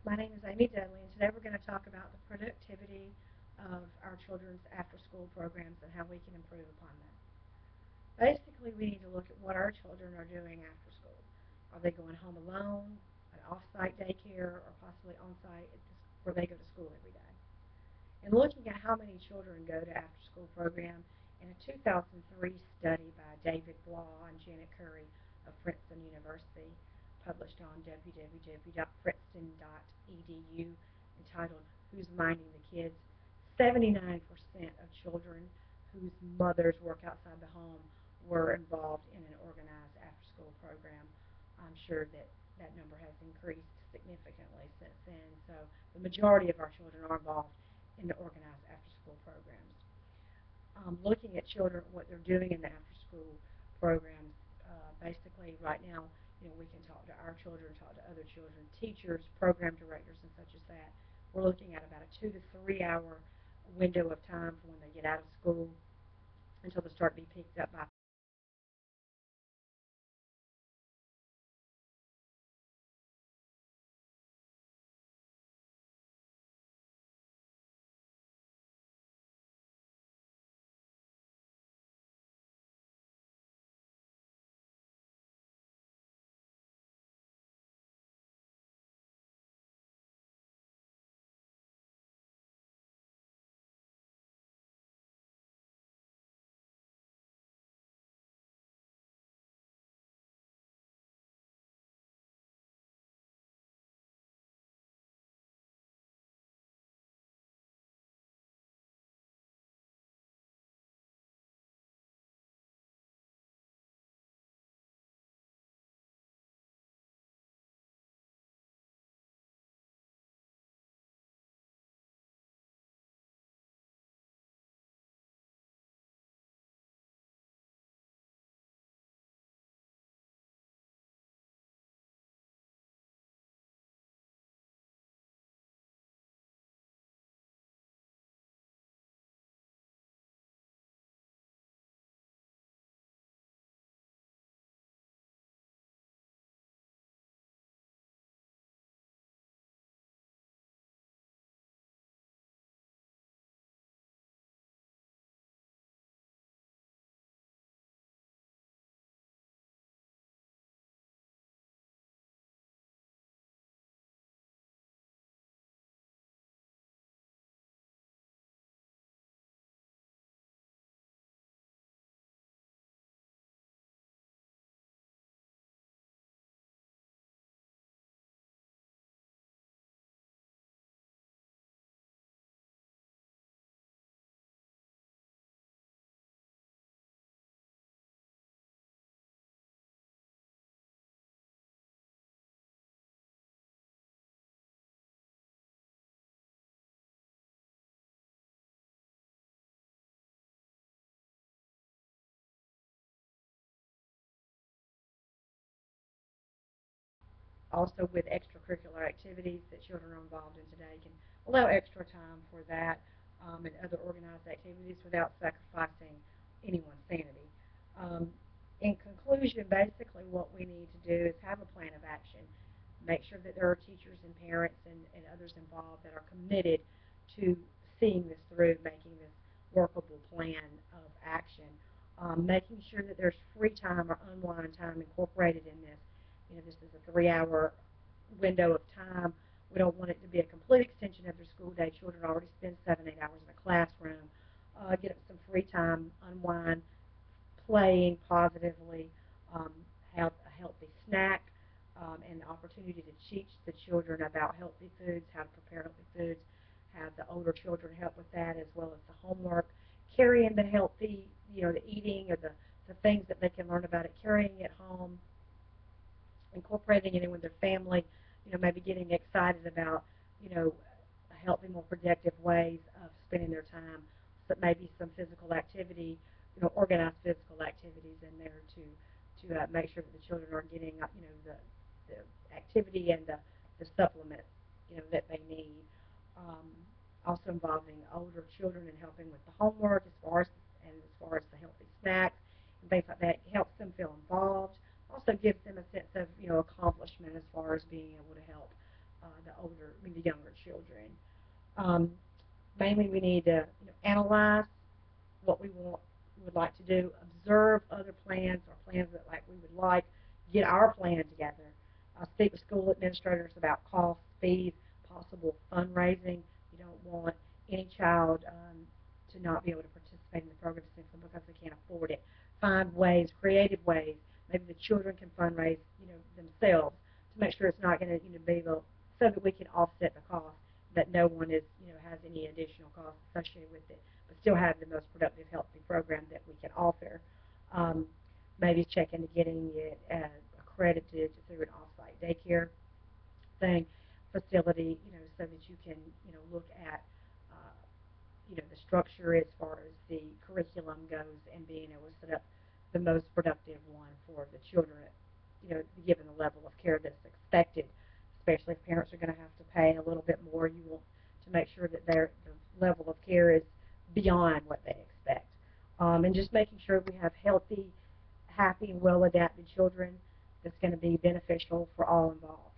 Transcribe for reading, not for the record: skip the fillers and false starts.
My name is Amy Dudley, and today we're going to talk about the productivity of our children's after-school programs and how we can improve upon them. Basically, we need to look at what our children are doing after school. Are they going home alone, an off-site daycare, or possibly on-site where they go to school every day? And looking at how many children go to after-school program, in a 2003 study by David Blah and Janet Curry of Princeton University, published on www.princeton.edu, entitled Who's Minding the Kids, 79% of children whose mothers work outside the home were involved in an organized after-school program. I'm sure that that number has increased significantly since then. So the majority of our children are involved in the organized after-school programs. Looking at children, what they're doing in the after-school programs, basically right now, we can talk to our children, talk to other children, teachers, program directors, and such as that. We're looking at about a 2 to 3 hour window of time from when they get out of school until they start to be picked up by also with extracurricular activities that children are involved in today can allow extra time for that and other organized activities without sacrificing anyone's sanity. Um, in conclusion, basically what we need to do is have a plan of action. Make sure that there are teachers and parents and others involved that are committed to seeing this through, making this workable plan of action. Making sure that there's free time or unwind time incorporated in this. This is a 3 hour window of time. We don't want it to be a complete extension of their school day. Children already spend 7, 8 hours in a classroom. Get them some free time, unwind, playing positively, um, have a healthy snack, and the opportunity to teach the children about healthy foods, how to prepare healthy foods, have the older children help with that as well as the homework, carrying the healthy, the eating or the things that they can learn about it, carrying it home, incorporating it in with their family, maybe getting excited about, healthy, more productive ways of spending their time. So maybe some physical activity, organized physical activities in there to make sure that the children are getting, the activity and the supplement, that they need. Um, Also involving older children and helping with the homework as far as the healthy snacks and things like that. It helps them feel involved. Also gives them a sense of accomplishment as far as being able to help the younger children. Um, Mainly, we need to analyze what would like to do, observe other plans or plans that like we would like, get our plan together, speak with school administrators about costs, fees, possible fundraising. You don't want any child to not be able to participate in the program simply because they can't afford it. Find ways, creative ways. Maybe the children can fundraise, themselves to make sure it's not going to, be the so that we can offset the cost that no one is, has any additional costs associated with it, but still have the most productive, healthy program that we can offer. Um, Maybe check into getting it accredited through an off-site daycare thing facility, so that you can, look at, uh, the structure as far as the curriculum goes and being able to set up the most productive one for the children, given the level of care that's expected, especially if parents are going to have to pay a little bit more. You want to make sure that the level of care is beyond what they expect. And just making sure we have healthy, happy, and well-adapted children that's going to be beneficial for all involved.